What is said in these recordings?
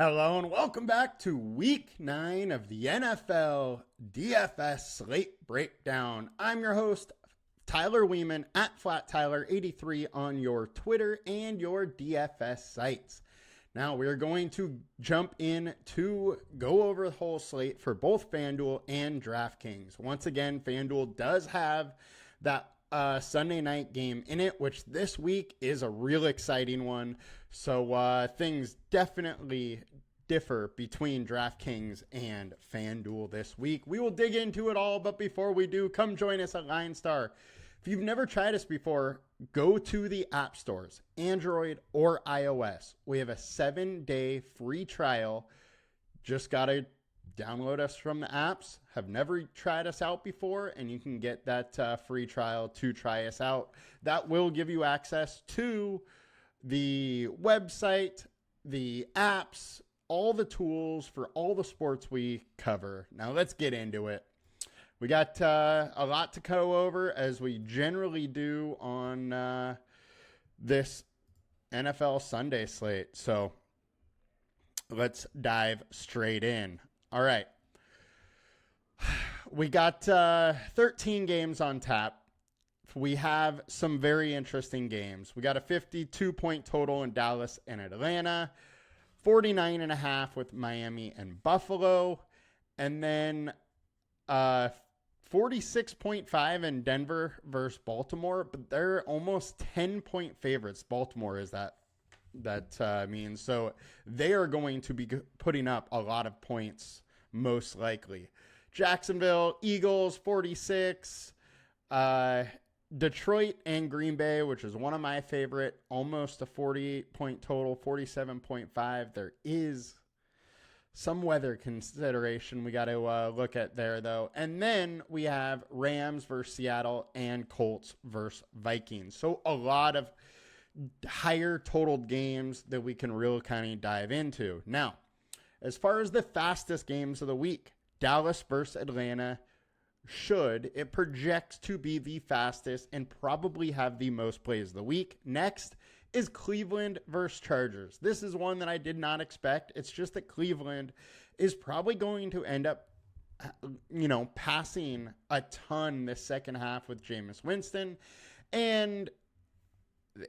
Hello and welcome back to week 9 of the NFL DFS Slate Breakdown. I'm your host, Tyler Weeman at FlatTyler83 on your Twitter and your DFS sites. Now we're going to jump in to go over the whole slate for both FanDuel and DraftKings. Once again, FanDuel does have that Sunday night game in it, which this week is a real exciting one. So things definitely differ between DraftKings and FanDuel this week. We will dig into it all, but before we do, come join us at LineStar. If you've never tried us before, go to the app stores, Android or iOS. We have a 7-day free trial. Just got to download us from the apps. Have never tried us out before, and you can get that free trial to try us out. That will give you access to the website, the apps, all the tools for all the sports we cover. Now let's get into it. We got a lot to go over, as we generally do on this NFL Sunday slate. So let's dive straight in. All right. We got 13 games on tap. We have some very interesting games. We got a 52-point total in Dallas and Atlanta, 49.5 with Miami and Buffalo, and then 46.5 in Denver versus Baltimore, but they're almost 10-point favorites. Baltimore is that means. So they are going to be putting up a lot of points, most likely. Jacksonville, Eagles, 46. Detroit and Green Bay, which is one of my favorite, almost a 48-point total, 47.5. There is some weather consideration we got to look at there, though. And then we have Rams versus Seattle and Colts versus Vikings. So a lot of higher totaled games that we can really kind of dive into. Now, as far as the fastest games of the week, Dallas versus Atlanta it projects to be the fastest and probably have the most plays of the week. Next is Cleveland versus Chargers. This is one that I did not expect. It's just that Cleveland is probably going to end up, passing a ton this second half with Jameis Winston. And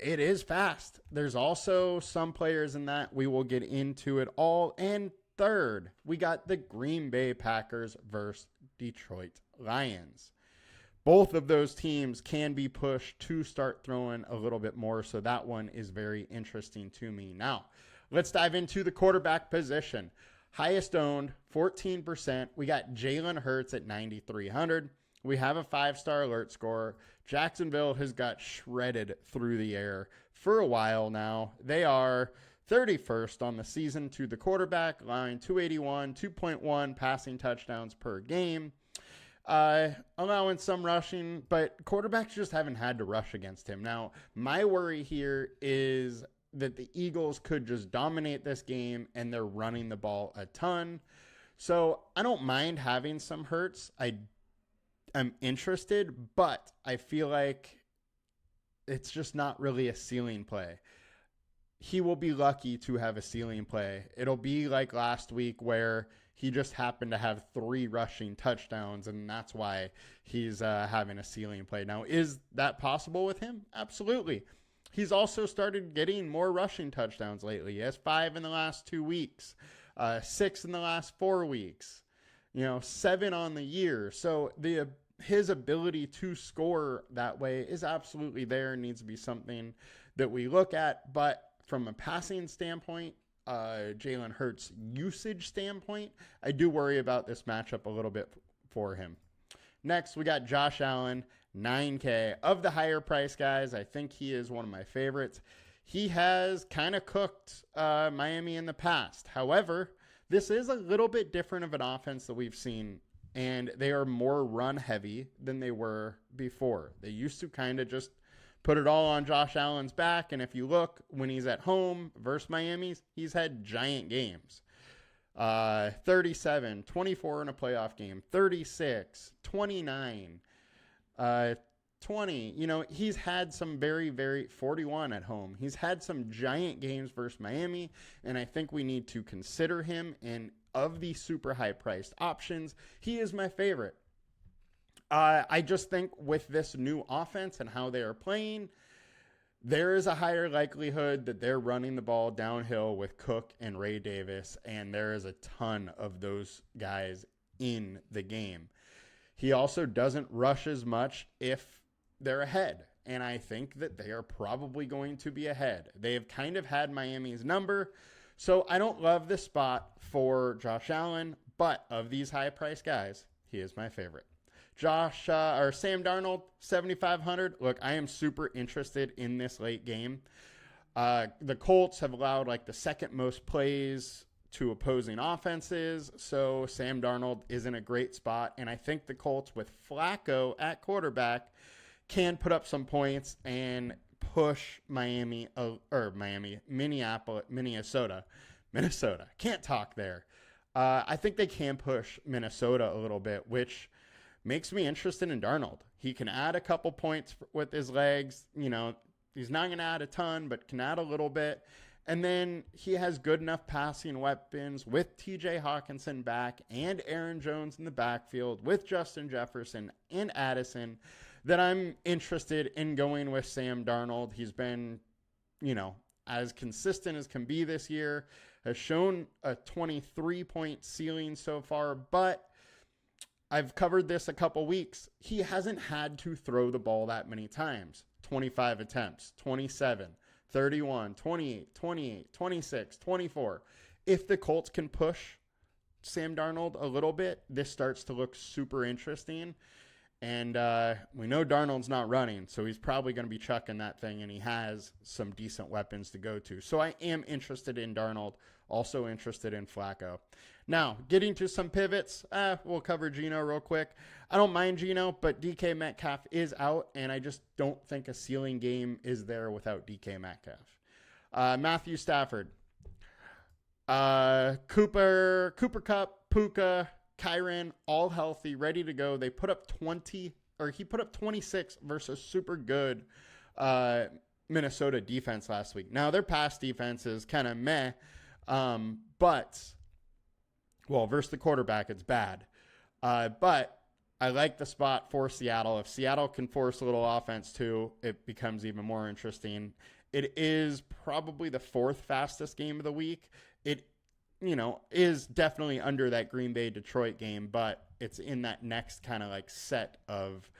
it is fast. There's also some players in that. We will get into it all. And third, we got the Green Bay Packers versus Detroit Lions. Both of those teams can be pushed to start throwing a little bit more, so that one is very interesting to me. Now, let's dive into the quarterback position. Highest owned, 14%. We got Jalen Hurts at 9,300. We have a 5-star alert score. Jacksonville has got shredded through the air for a while now. They are 31st on the season to the quarterback, allowing 281, 2.1 passing touchdowns per game. Allowing some rushing, but quarterbacks just haven't had to rush against him. Now, my worry here is that the Eagles could just dominate this game and they're running the ball a ton. So I don't mind having some Hurts. I'm interested, but I feel like it's just not really a ceiling play. He will be lucky to have a ceiling play. It'll be like last week where he just happened to have 3 rushing touchdowns, and that's why he's having a ceiling play. Now, is that possible with him? Absolutely. He's also started getting more rushing touchdowns lately. He has 5 in the last 2 weeks, 6 in the last 4 weeks, 7 on the year. So his ability to score that way is absolutely there and needs to be something that we look at. But from a passing standpoint, Jalen Hurts usage standpoint, I do worry about this matchup a little bit for him. Next, we got Josh Allen, 9K. Of the higher price guys, I think he is one of my favorites. He has kind of cooked Miami in the past. However, this is a little bit different of an offense that we've seen, and they are more run heavy than they were before. They used to kind of just put it all on Josh Allen's back. And if you look, when he's at home versus Miami, he's had giant games. 37, 24 in a playoff game, 36, 29, 20. He's had some very, very 41 at home. He's had some giant games versus Miami, and I think we need to consider him. And of the super high priced options, he is my favorite. I just think with this new offense and how they are playing, there is a higher likelihood that they're running the ball downhill with Cook and Ray Davis, and there is a ton of those guys in the game. He also doesn't rush as much if they're ahead, and I think that they are probably going to be ahead. They have kind of had Miami's number, so I don't love this spot for Josh Allen, but of these high-priced guys, he is my favorite. Sam Darnold, 7,500. Look, I am super interested in this late game. The Colts have allowed like the second most plays to opposing offenses, so Sam Darnold is in a great spot, and I think the Colts with Flacco at quarterback can put up some points and push Minnesota. Can't talk there. I think they can push Minnesota a little bit, which makes me interested in Darnold. He can add a couple points with his legs. He's not going to add a ton, but can add a little bit. And then he has good enough passing weapons with TJ Hawkinson back and Aaron Jones in the backfield with Justin Jefferson and Addison that I'm interested in going with Sam Darnold. He's been, as consistent as can be this year, has shown a 23-point ceiling so far, but I've covered this a couple weeks. He hasn't had to throw the ball that many times. 25 attempts, 27, 31, 28, 28, 26, 24. If the Colts can push Sam Darnold a little bit, this starts to look super interesting. And we know Darnold's not running, so he's probably going to be chucking that thing, and he has some decent weapons to go to. So I am interested in Darnold, also interested in Flacco. Now, getting to some pivots, we'll cover Geno real quick. I don't mind Geno, but DK Metcalf is out, and I just don't think a ceiling game is there without DK Metcalf. Matthew Stafford. Cooper Kupp, Puka, Kyren, all healthy, ready to go. He put up 26 versus super good Minnesota defense last week. Now, their pass defense is kind of meh, versus the quarterback, it's bad. But I like the spot for Seattle. If Seattle can force a little offense too, it becomes even more interesting. It is probably the fourth fastest game of the week. It is definitely under that Green Bay Detroit game, but it's in that next kind of like set of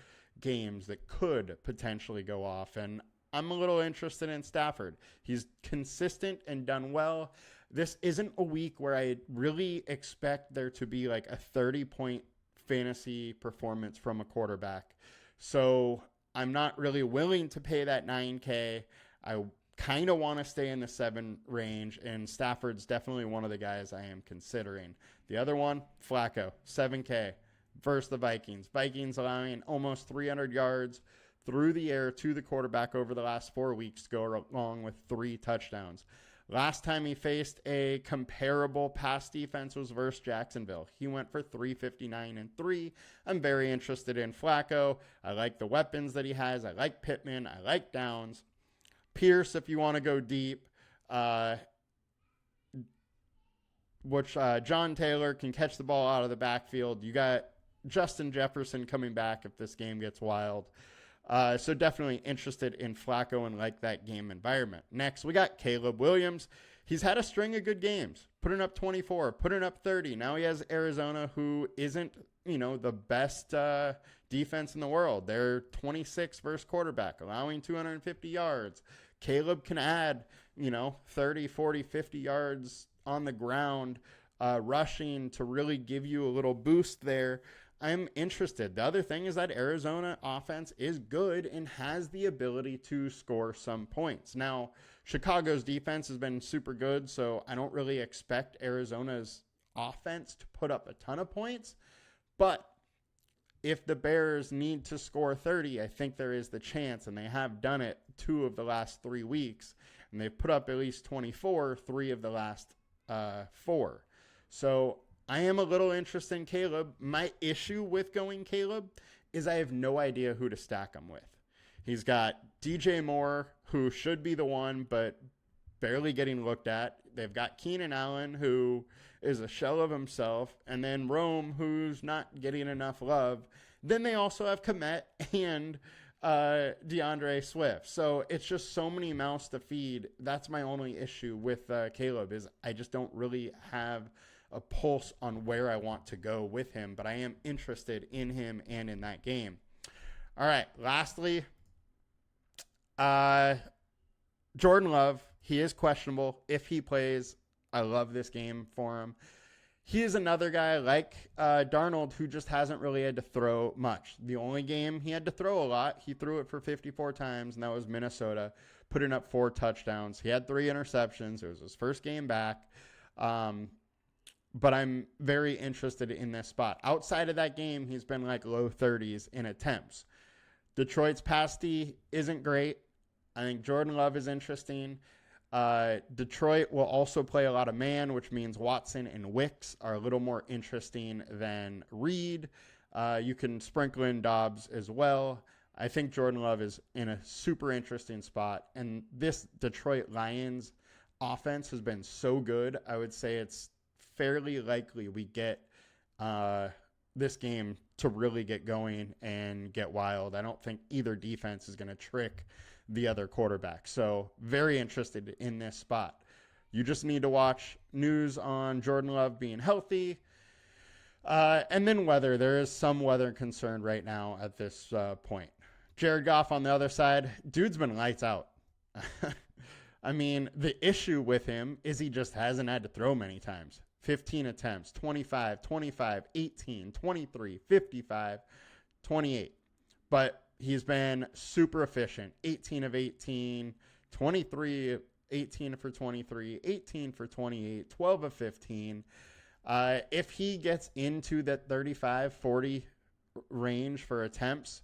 games that could potentially go off. And I'm a little interested in Stafford. He's consistent and done well. This isn't a week where I really expect there to be like a 30-point fantasy performance from a quarterback. So I'm not really willing to pay that $9K. I kind of want to stay in the 7 range, and Stafford's definitely one of the guys I am considering. The other one, Flacco, $7K versus the Vikings. Vikings allowing almost 300 yards through the air to the quarterback over the last 4 weeks to go along with 3 touchdowns. Last time he faced a comparable pass defense was versus Jacksonville. He went for 359 and 3. I'm very interested in Flacco. I like the weapons that he has. I like Pittman. I like Downs. Pierce, if you want to go deep, John Taylor can catch the ball out of the backfield. You got Justin Jefferson coming back if this game gets wild. So definitely interested in Flacco and like that game environment. Next, we got Caleb Williams. He's had a string of good games, putting up 24, putting up 30. Now he has Arizona, who isn't, the best defense in the world. They're 26 versus quarterback, allowing 250 yards. Caleb can add, 30, 40, 50 yards on the ground, rushing to really give you a little boost there. I'm interested. The other thing is that Arizona offense is good and has the ability to score some points. Now, Chicago's defense has been super good, so I don't really expect Arizona's offense to put up a ton of points. But if the Bears need to score 30, I think there is the chance, and they have done it 2 of the last 3 weeks, and they've put up at least 24, 3 of the last 4. So I am a little interested in Caleb. My issue with going Caleb is I have no idea who to stack him with. He's got DJ Moore, who should be the one, but barely getting looked at. They've got Keenan Allen, who is a shell of himself, and then Rome, who's not getting enough love. Then they also have Komet and DeAndre Swift. So it's just so many mouths to feed. That's my only issue with Caleb, is I just don't really have a pulse on where I want to go with him, but I am interested in him and in that game. All right, lastly, Jordan Love. He is questionable. If he plays, I love this game for him. He is another guy like Darnold who just hasn't really had to throw much. The only game he had to throw a lot, he threw it for 54 times, and that was Minnesota, putting up 4 touchdowns. He had 3 interceptions. It was his first game back. But I'm very interested in this spot. Outside of that game, he's been like low 30s in attempts. Detroit's pass D isn't great. I think Jordan Love is interesting. Detroit will also play a lot of man, which means Watson and Wicks are a little more interesting than Reed. You can sprinkle in Dobbs as well. I think Jordan Love is in a super interesting spot. And this Detroit Lions offense has been so good. I would say it's fairly likely we get this game to really get going and get wild. I don't think either defense is going to trick the other quarterback. So very interested in this spot. You just need to watch news on Jordan Love being healthy. And then weather. There is some weather concern right now at this point. Jared Goff on the other side, dude's been lights out. I mean, the issue with him is he just hasn't had to throw many times. 15 attempts, 25, 25, 18, 23, 55, 28. But he's been super efficient. 18 of 18, 23, 18 for 23, 18 for 28, 12 of 15. If he gets into that 35, 40 range for attempts,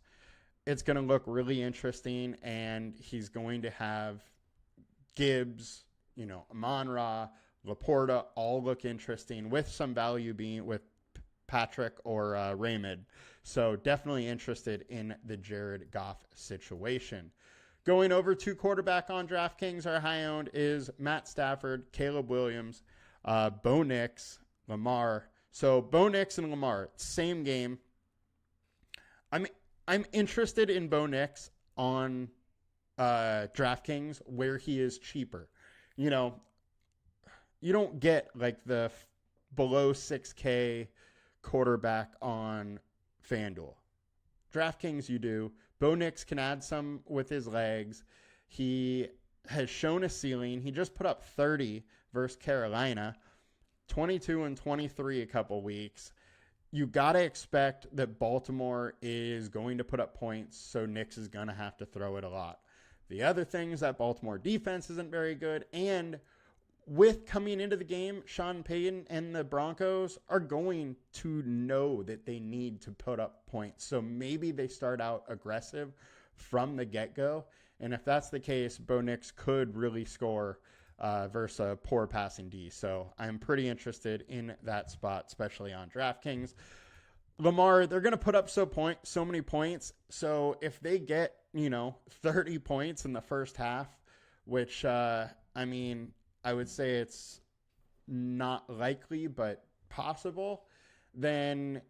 it's going to look really interesting, and he's going to have Gibbs, Amon-Ra, Laporta all look interesting, with some value being with Patrick or Raymond. So definitely interested in the Jared Goff situation. Going over to quarterback on DraftKings, our high owned is Matt Stafford, Caleb Williams, Bo Nix, Lamar. So Bo Nix and Lamar, same game. I'm interested in Bo Nix on DraftKings where he is cheaper. You don't get like the below 6K quarterback on FanDuel. DraftKings you do. Bo Nix can add some with his legs. He has shown a ceiling. He just put up 30 versus Carolina, 22 and 23 a couple weeks. You got to expect that Baltimore is going to put up points, so Nix is going to have to throw it a lot. The other thing is that Baltimore defense isn't very good, and with coming into the game, Sean Payton and the Broncos are going to know that they need to put up points. So maybe they start out aggressive from the get-go. And if that's the case, Bo Nix could really score versus a poor passing D. So I'm pretty interested in that spot, especially on DraftKings. Lamar, they're going to put up so many points. So if they get, 30 points in the first half, which, I would say it's not likely, but possible, then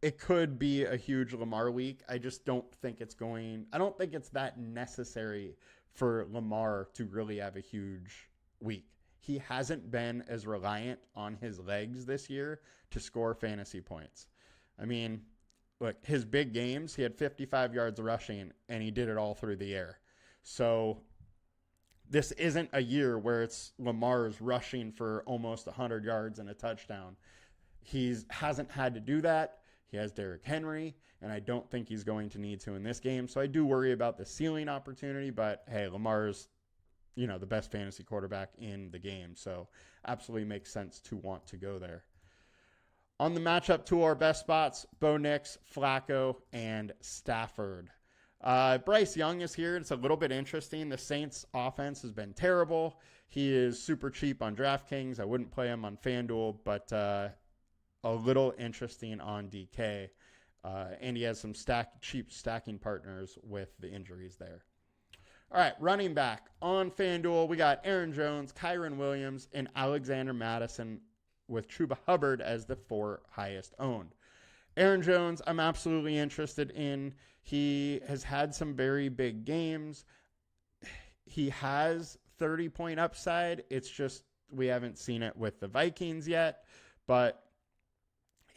it could be a huge Lamar week. I just don't think I don't think it's that necessary for Lamar to really have a huge week. He hasn't been as reliant on his legs this year to score fantasy points. Look, his big games, he had 55 yards rushing, and he did it all through the air. So this isn't a year where it's Lamar's rushing for almost 100 yards and a touchdown. He hasn't had to do that. He has Derrick Henry, and I don't think he's going to need to in this game. So I do worry about the ceiling opportunity, but hey, Lamar's, the best fantasy quarterback in the game. So absolutely makes sense to want to go there. On the matchup, two of our best spots, Bo Nix, Flacco, and Stafford. Bryce Young is here. It's a little bit interesting. The Saints offense has been terrible. He is super cheap on DraftKings. I wouldn't play him on FanDuel, but a little interesting on DK. And he has some cheap stacking partners with the injuries there. All right, running back on FanDuel, we got Aaron Jones, Kyren Williams, and Alexander Mattison with Chuba Hubbard as the 4 highest owned. Aaron Jones, I'm absolutely interested in. He has had some very big games. He has 30-point upside. It's just we haven't seen it with the Vikings yet, but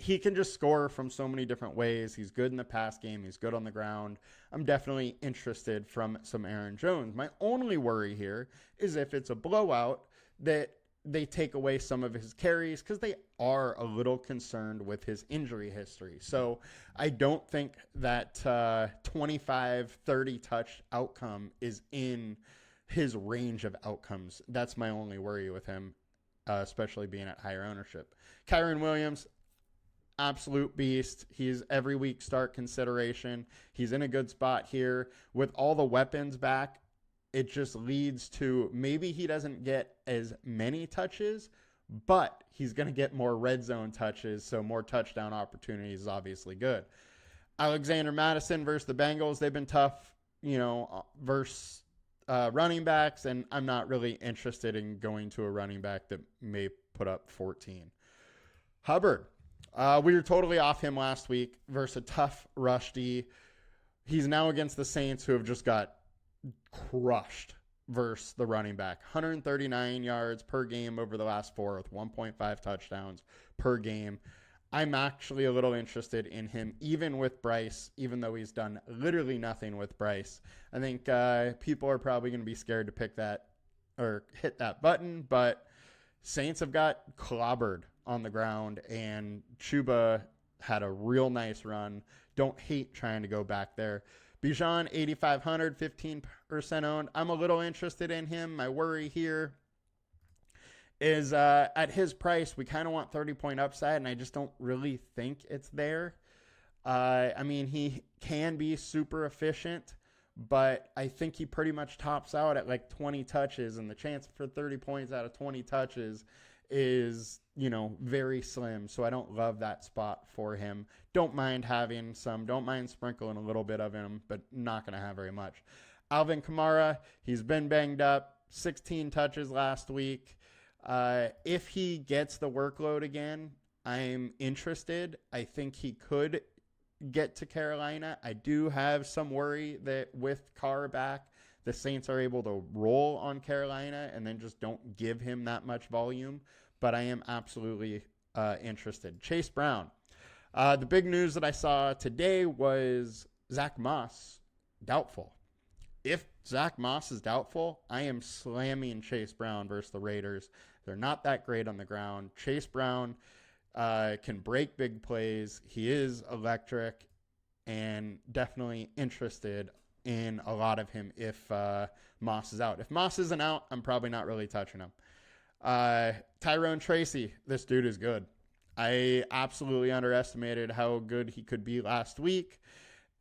he can just score from so many different ways. He's good in the pass game. He's good on the ground. I'm definitely interested from some Aaron Jones. My only worry here is if it's a blowout that they take away some of his carries because they are a little concerned with his injury history. So I don't think that 25-30 touch outcome is in his range of outcomes. That's my only worry with him, especially being at higher ownership. Kyren Williams, absolute beast. He's every week start consideration. He's in a good spot here. With all the weapons back, it just leads to maybe he doesn't get as many touches, but he's going to get more red zone touches, so more touchdown opportunities is obviously good. Alexander Mattison versus the Bengals, they've been tough, versus running backs, and I'm not really interested in going to a running back that may put up 14. Hubbard, we were totally off him last week versus a tough rush D. He's now against the Saints, who have just got crushed versus the running back. 139 yards per game over the last 4 with 1.5 touchdowns per game. I'm actually a little interested in him, even with Bryce, even though he's done literally nothing with Bryce. I think people are probably going to be scared to pick that or hit that button, but Saints have got clobbered on the ground, and Chuba had a real nice run. Don't hate trying to go back there. Bijan, 8,500, 15% owned. I'm a little interested in him. My worry here is at his price, we kind of want 30-point upside, and I just don't really think it's there. He can be super efficient, but I think he pretty much tops out at like 20 touches, and the chance for 30 points out of 20 touches is, very slim. So I don't love that spot for him. Don't mind having some, don't mind sprinkling a little bit of him, but not going to have very much. Alvin Kamara, he's been banged up, 16 touches last week. If he gets the workload again, I'm interested. I think he could get to Carolina. I do have some worry that with Carr back, the Saints are able to roll on Carolina and then just don't give him that much volume. But I am absolutely interested. Chase Brown. The big news that I saw today was Zach Moss doubtful. If Zach Moss is doubtful, I am slamming Chase Brown versus the Raiders. They're not that great on the ground. Chase Brown can break big plays. He is electric, and definitely interested in a lot of him if Moss is out. If Moss isn't out, I'm probably not really touching him. Tyrone Tracy, this dude is good. I absolutely underestimated how good he could be last week,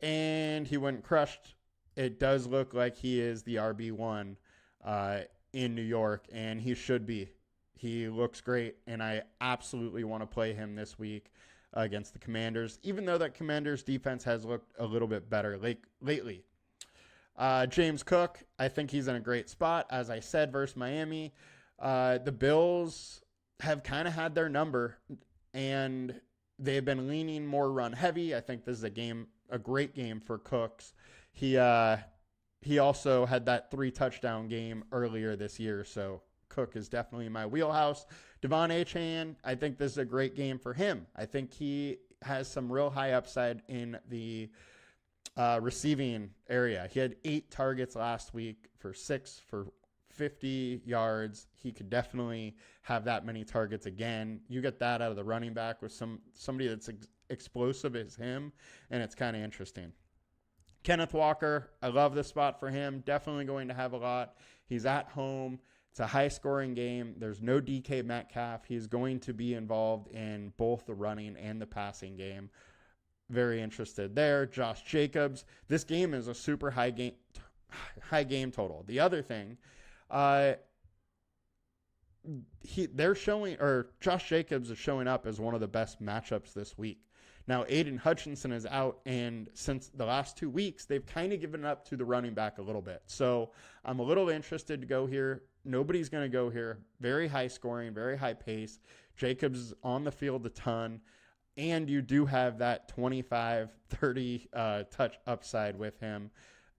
and he went crushed. It does look like he is the RB1 in New York, and he should be. He looks great, and I absolutely want to play him this week against the Commanders, even though that Commanders defense has looked a little bit better lately. James Cook, I think he's in a great spot, as I said, versus Miami. The Bills have kind of had their number, and they've been leaning more run heavy. I think this is a great game for Cooks. He also had that 3 touchdown game earlier this year, so Cook is definitely in my wheelhouse. Devon Achane, I think this is a great game for him. I think he has some real high upside in the receiving area. He had 8 targets last week for 6 for 50 yards. He could definitely have that many targets again. You get that out of the running back with somebody that's explosive as him, and it's kind of interesting. Kenneth Walker, I love this spot for him. Definitely going to have a lot. He's at home. It's a high-scoring game. There's no DK Metcalf. He's going to be involved in both the running and the passing game. Very interested there. Josh Jacobs. This game is a super high game total. The other thing, Josh Jacobs is showing up as one of the best matchups this week. Now, Aiden Hutchinson is out, and since the last 2 weeks, they've kind of given up to the running back a little bit. So I'm a little interested to go here. Nobody's going to go here. Very high scoring, very high pace. Jacobs is on the field a ton, and you do have that 25-30 touch upside with him.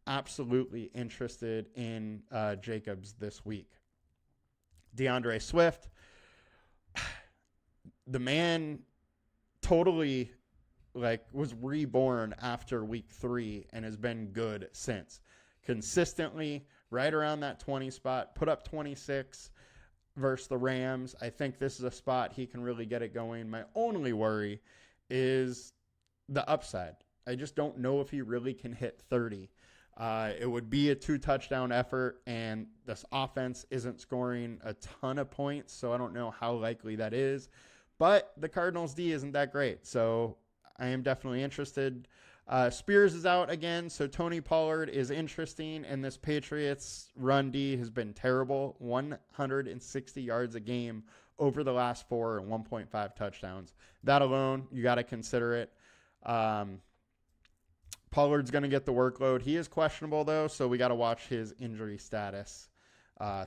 Absolutely interested in Jacobs this week. DeAndre Swift, the man totally was reborn after week 3 and has been good since. Consistently right around that 20 spot, put up 26 versus the Rams. I think this is a spot he can really get it going. My only worry is the upside. I just don't know if he really can hit 30. It would be a 2-touchdown effort, and this offense isn't scoring a ton of points, so I don't know how likely that is. But the Cardinals' D isn't that great, so I am definitely interested. Spears is out again, so Tony Pollard is interesting, and this Patriots run D has been terrible. 160 yards a game over the last 4 and 1.5 touchdowns. That alone, you got to consider it. Pollard's going to get the workload. He is questionable, though, so we got to watch his injury status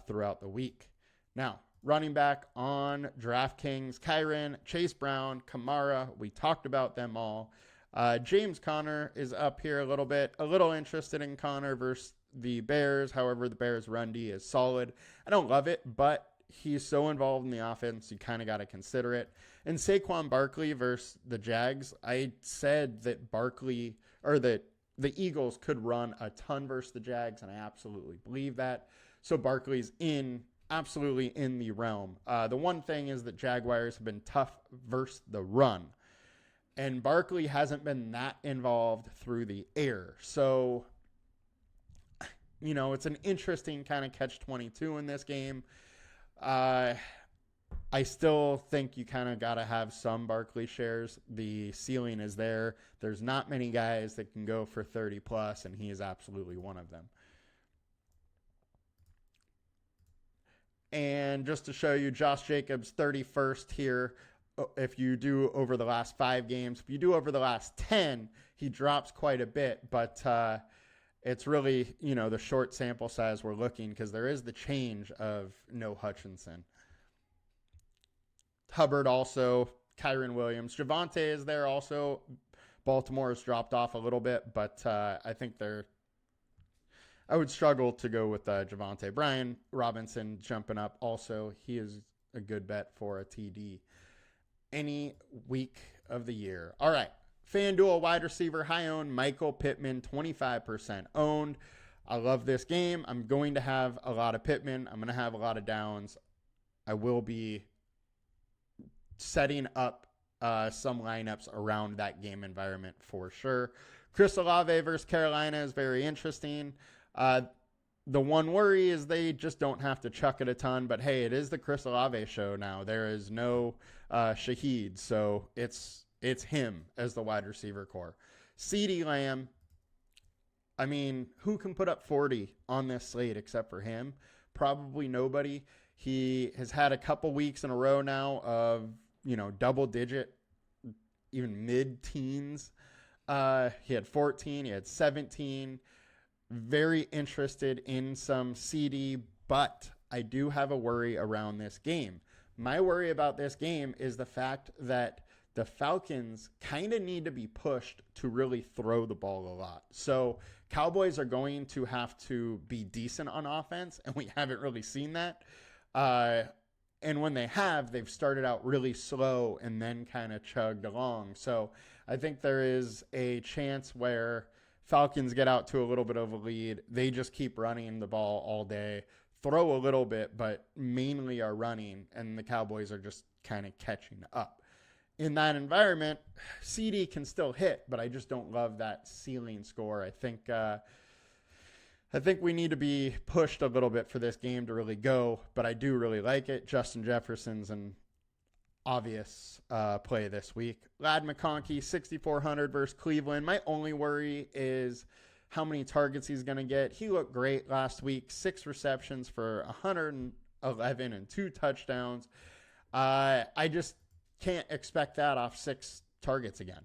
throughout the week. Now, running back on DraftKings, Kyren, Chase Brown, Kamara. We talked about them all. James Conner is up here a little bit. A little interested in Conner versus the Bears. However, the Bears' run D is solid. I don't love it, but he's so involved in the offense, you kind of got to consider it. And Saquon Barkley versus the Jags. I said that that the Eagles could run a ton versus the Jags, and I absolutely believe that. So Barkley's absolutely in the realm. The one thing is that Jaguars have been tough versus the run, and Barkley hasn't been that involved through the air. So, it's an interesting kind of catch-22 in this game. I still think you kind of got to have some Barkley shares. The ceiling is there. There's not many guys that can go for 30 plus, and he is absolutely one of them. And just to show you, Josh Jacobs 31st here. If you do over the last 5 games, if you do over the last 10, he drops quite a bit, but it's really, the short sample size we're looking, because there is the change of no Hutchinson. Hubbard also, Kyren Williams. Javonte is there also. Baltimore has dropped off a little bit, but I think I would struggle to go with Javonte. Brian Robinson jumping up also. He is a good bet for a TD any week of the year. All right. FanDuel wide receiver, high owned, Michael Pittman, 25% owned. I love this game. I'm going to have a lot of Pittman. I'm going to have a lot of downs. I will be setting up some lineups around that game environment for sure. Chris Olave versus Carolina is very interesting. The one worry is they just don't have to chuck it a ton, but hey, it is the Chris Olave show now. There is no Shaheed, so it's him as the wide receiver core. CeeDee Lamb, I mean, who can put up 40 on this slate except for him? Probably nobody. He has had a couple weeks in a row now of, double digit, even mid-teens. He had 14, he had 17. Very interested in some CD, but I do have a worry around this game. My worry about this game is the fact that the Falcons kind of need to be pushed to really throw the ball a lot. So Cowboys are going to have to be decent on offense, and we haven't really seen that. And when they have, they've started out really slow and then kind of chugged along. So I think there is a chance where Falcons get out to a little bit of a lead. They just keep running the ball all day, throw a little bit, but mainly are running, and the Cowboys are just kind of catching up. In that environment, CD can still hit, but I just don't love that ceiling score. I think we need to be pushed a little bit for this game to really go, but I do really like it. Justin Jefferson's an obvious play this week. Ladd McConkey, 6,400 versus Cleveland. My only worry is how many targets he's going to get. He looked great last week, 6 receptions for 111 and 2 touchdowns. I just can't expect that off 6 targets again.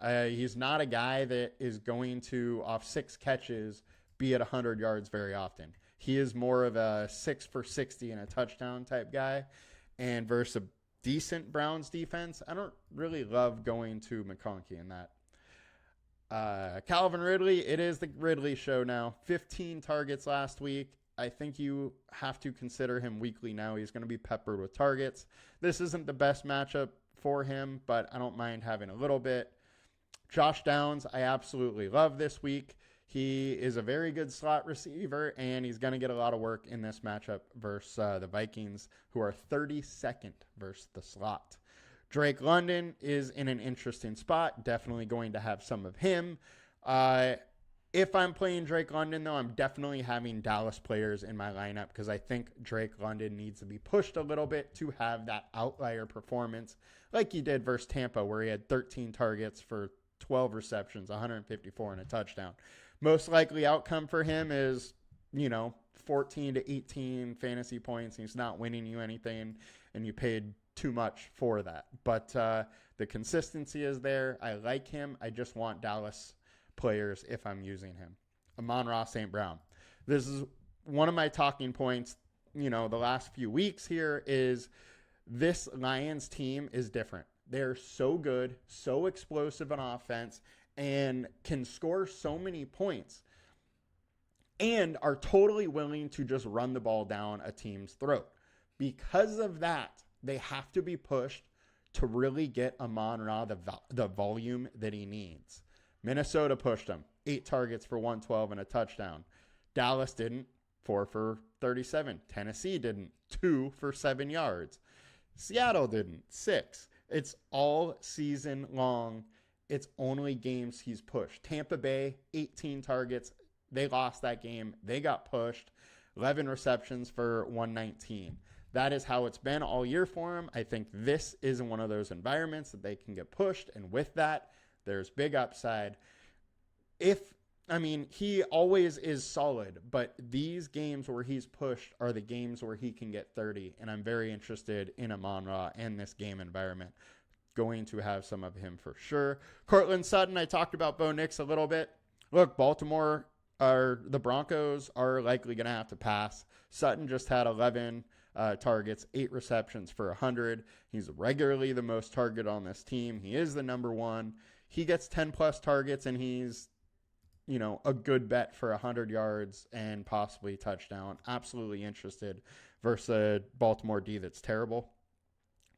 He's not a guy that is going to, off 6 catches, be at 100 yards very often. He is more of a 6 for 60 and a touchdown type guy. And versus a decent Browns defense, I don't really love going to McConkey in that. Calvin Ridley, it is the Ridley show now. 15 targets last week. I think you have to consider him weekly now. He's going to be peppered with targets. This isn't the best matchup for him, but I don't mind having a little bit. Josh Downs, I absolutely love this week. He is a very good slot receiver, and he's going to get a lot of work in this matchup versus the Vikings, who are 32nd versus the slot. Drake London is in an interesting spot. Definitely going to have some of him. If I'm playing Drake London, though, I'm definitely having Dallas players in my lineup because I think Drake London needs to be pushed a little bit to have that outlier performance like he did versus Tampa, where he had 13 targets for 12 receptions, 154 and a touchdown. Most likely outcome for him is, 14 to 18 fantasy points. He's not winning you anything, and you paid too much for that. But the consistency is there. I like him. I just want Dallas players if I'm using him. Amon-Ra St. Brown. This is one of my talking points, the last few weeks here is this Lions team is different. They're so good, so explosive on offense, and can score so many points and are totally willing to just run the ball down a team's throat. Because of that, they have to be pushed to really get Amon-Ra the volume that he needs. Minnesota pushed him. 8 targets for 112 and a touchdown. Dallas didn't. 4 for 37. Tennessee didn't. 2 for 7 yards. Seattle didn't. 6. It's all season long. It's only games he's pushed. Tampa Bay, 18 targets. They lost that game. They got pushed. 11 receptions for 119. That is how it's been all year for him. I think this is one of those environments that they can get pushed. And with that, there's big upside. He always is solid, but these games where he's pushed are the games where he can get 30, and I'm very interested in Amon-Ra and this game environment. Going to have some of him for sure. Cortland Sutton, I talked about Bo Nix a little bit. Look, the Broncos are likely going to have to pass. Sutton just had 11 targets, 8 receptions for 100. He's regularly the most targeted on this team. He is the number one. He gets 10 plus targets, and he's, a good bet for 100 yards and possibly touchdown. Absolutely interested versus a Baltimore D that's terrible.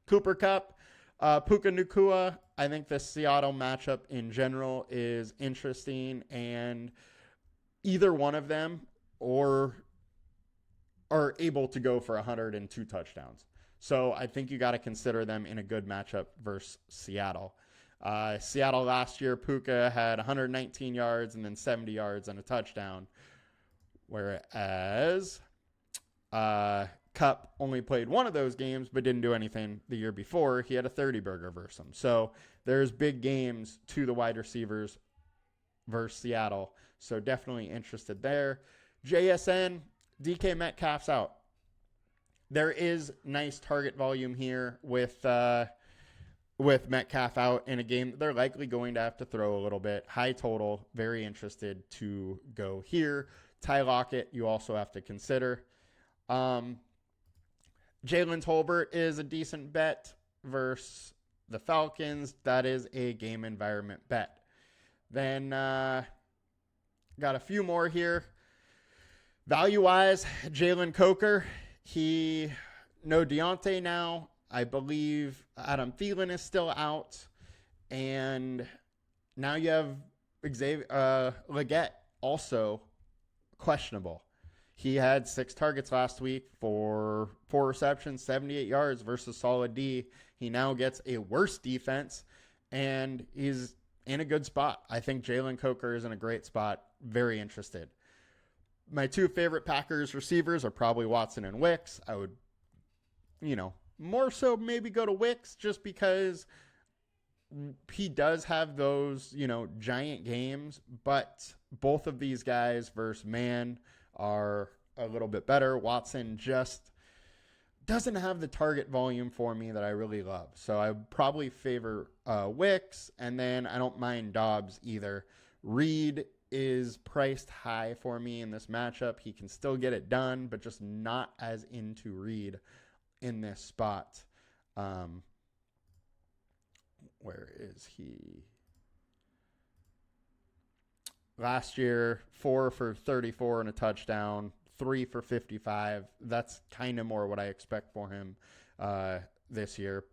Cooper Kupp, Puka Nacua. I think the Seattle matchup in general is interesting, and either one of them are able to go for 102 touchdowns. So I think you got to consider them in a good matchup versus Seattle. Seattle last year, Puka had 119 yards and then 70 yards and a touchdown, whereas Kupp only played one of those games but didn't do anything the year before. He had a 30-burger versus him. So there's big games to the wide receivers versus Seattle. So definitely interested there. JSN, DK Metcalf's out. There is nice target volume here with Metcalf out in a game. They're likely going to have to throw a little bit. High total. Very interested to go here. Ty Lockett, you also have to consider. Jalen Tolbert is a decent bet versus the Falcons. That is a game environment bet. Then got a few more here. Value-wise, Jalen Coker. No Deontay now. I believe Adam Thielen is still out. And now you have Leggett also questionable. He had 6 targets last week for 4 receptions, 78 yards versus solid D. He now gets a worse defense, and he's in a good spot. I think Jalen Coker is in a great spot. Very interested. My 2 favorite Packers receivers are probably Watson and Wicks. I would, more so maybe go to Wicks just because he does have those, giant games, but both of these guys versus man are a little bit better. Watson just doesn't have the target volume for me that I really love. So I would probably favor Wicks, and then I don't mind Dobbs either. Reed is priced high for me in this matchup. He can still get it done, but just not as into Reed in this spot. Where is he? Last year, 4 for 34 and a touchdown, 3 for 55. That's kind of more what I expect for him this year.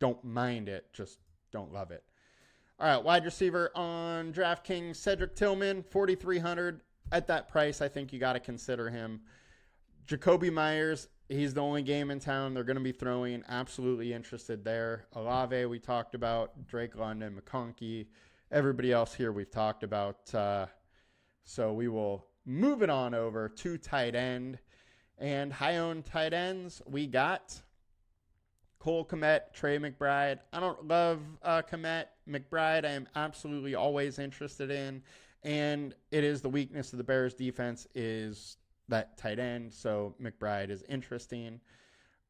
Don't mind it, just don't love it. All right, wide receiver on DraftKings, Cedric Tillman, 4,300. At that price, I think you got to consider him. Jacoby Myers, he's the only game in town they're going to be throwing. Absolutely interested there. Olave, we talked about. Drake London, McConkey. Everybody else here we've talked about. So we will move it on over to tight end. And high-owned tight ends, we got Cole Kmet, Trey McBride. I don't love Kmet. McBride I am absolutely always interested in. And it is the weakness of the Bears defense is that tight end. So McBride is interesting.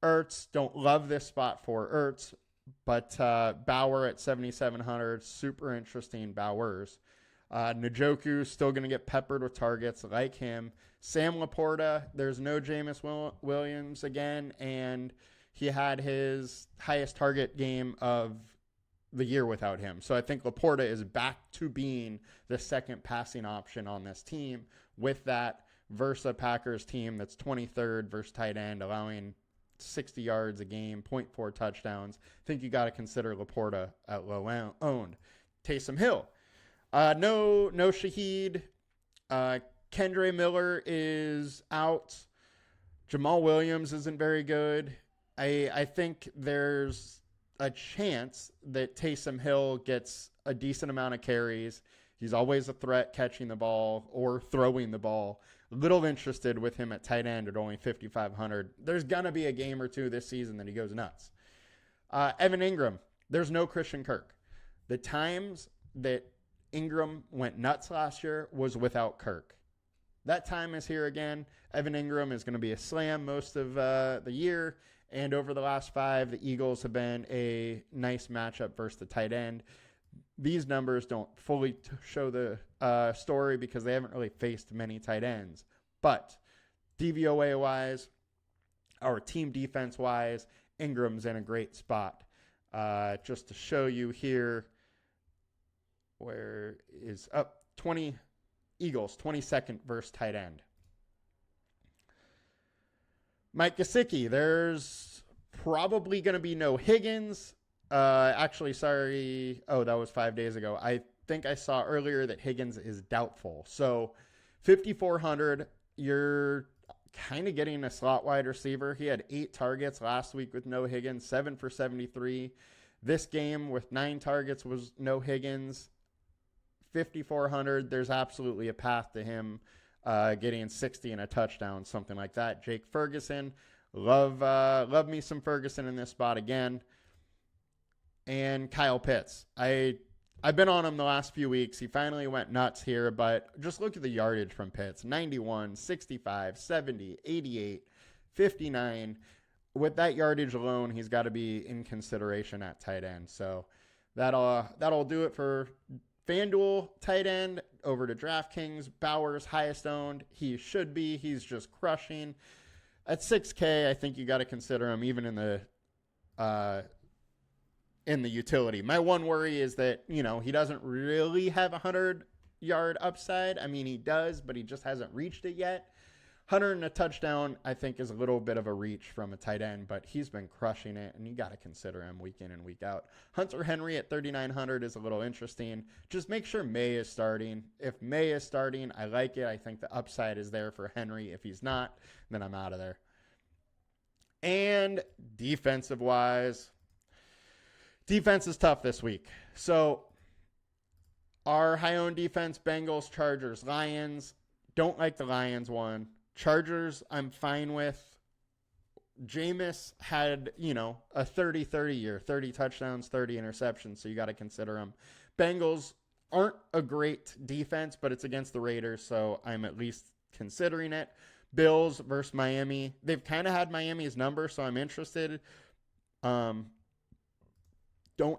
Ertz, don't love this spot for Ertz. But Bauer at 7,700, super interesting Bowers. Njoku still going to get peppered with targets like him. Sam Laporta, there's no Jameis Williams again, and he had his highest target game of the year without him. So I think Laporta is back to being the second passing option on this team with that versus Packers team that's 23rd versus tight end, allowing 60 yards a game, 0.4 touchdowns. I think you got to consider Laporta at low owned. Taysom Hill. No Shaheed. Kendre Miller is out. Jamal Williams isn't very good. I think there's a chance that Taysom Hill gets a decent amount of carries. He's always a threat catching the ball or throwing the ball. Little interested with him at tight end at only 5,500. There's going to be a game or two this season that he goes nuts. Evan Ingram. There's no Christian Kirk. The times that Ingram went nuts last year was without Kirk. That time is here again. Evan Ingram is going to be a slam most of the year. And over the last 5, the Eagles have been a nice matchup versus the tight end. These numbers don't fully show the story because they haven't really faced many tight ends. But DVOA-wise, or team defense-wise, Ingram's in a great spot. Just to show you here, where is up 20 Eagles, 22nd versus tight end. Mike Gesicki, there's probably going to be no Higgins. Actually, sorry. Oh, that was 5 days ago. I think I saw earlier that Higgins is doubtful. So 5,400, you're kind of getting a slot wide receiver. He had 8 targets last week with no Higgins, 7 for 73. This game with 9 targets was no Higgins. 5,400, there's absolutely a path to him getting 60 and a touchdown, something like that. Jake Ferguson, love me some Ferguson in this spot again. And Kyle Pitts. I've been on him the last few weeks. He finally went nuts here, but just look at the yardage from Pitts. 91, 65, 70, 88, 59. With that yardage alone, he's got to be in consideration at tight end. So that'll do it for FanDuel tight end. Over to DraftKings. Bowers, highest owned. He should be. He's just crushing. At 6K, I think you got to consider him even in the utility. My one worry is that, he doesn't really have a 100-yard upside. I mean, he does, but he just hasn't reached it yet. 100 and a touchdown, I think, is a little bit of a reach from a tight end, but he's been crushing it, and you got to consider him week in and week out. Hunter Henry at 3,900 is a little interesting. Just make sure May is starting. If May is starting, I like it. I think the upside is there for Henry. If he's not, then I'm out of there. And defensive-wise, defense is tough this week. So our high-owned defense, Bengals, Chargers, Lions. Don't like the Lions one. Chargers, I'm fine with. Jameis had, a 30-30 year, 30 touchdowns, 30 interceptions, so you got to consider him. Bengals aren't a great defense, but it's against the Raiders, so I'm at least considering it. Bills versus Miami. They've kind of had Miami's number, so I'm interested. Don't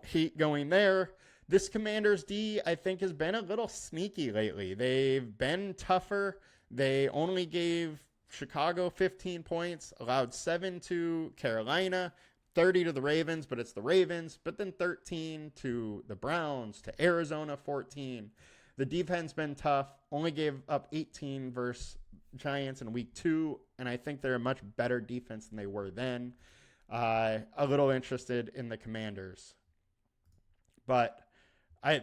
hate going there. This Commanders D, I think, has been a little sneaky lately. They've been tougher. They only gave Chicago 15 points, allowed 7 to Carolina, 30 to the Ravens, but it's the Ravens, but then 13 to the Browns, to Arizona 14. The defense been tough, only gave up 18 versus Giants in week 2, and I think they're a much better defense than they were then. A little interested in the Commanders. But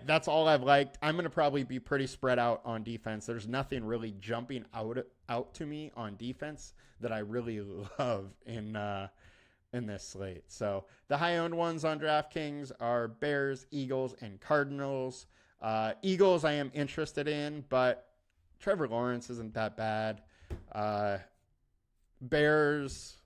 that's all I've liked. I'm going to probably be pretty spread out on defense. There's nothing really jumping out to me on defense that I really love in this slate. So the high-owned ones on DraftKings are Bears, Eagles, and Cardinals. Eagles I am interested in, but Trevor Lawrence isn't that bad. Bears,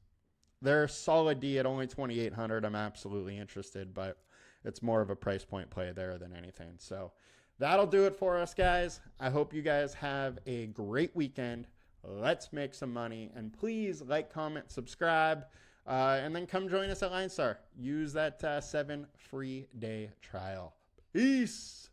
they're solid D at only 2,800. I'm absolutely interested, but it's more of a price point play there than anything. So that'll do it for us, guys. I hope you guys have a great weekend. Let's make some money. And please like, comment, subscribe, and then come join us at LineStar. Use that 7 free day trial. Peace.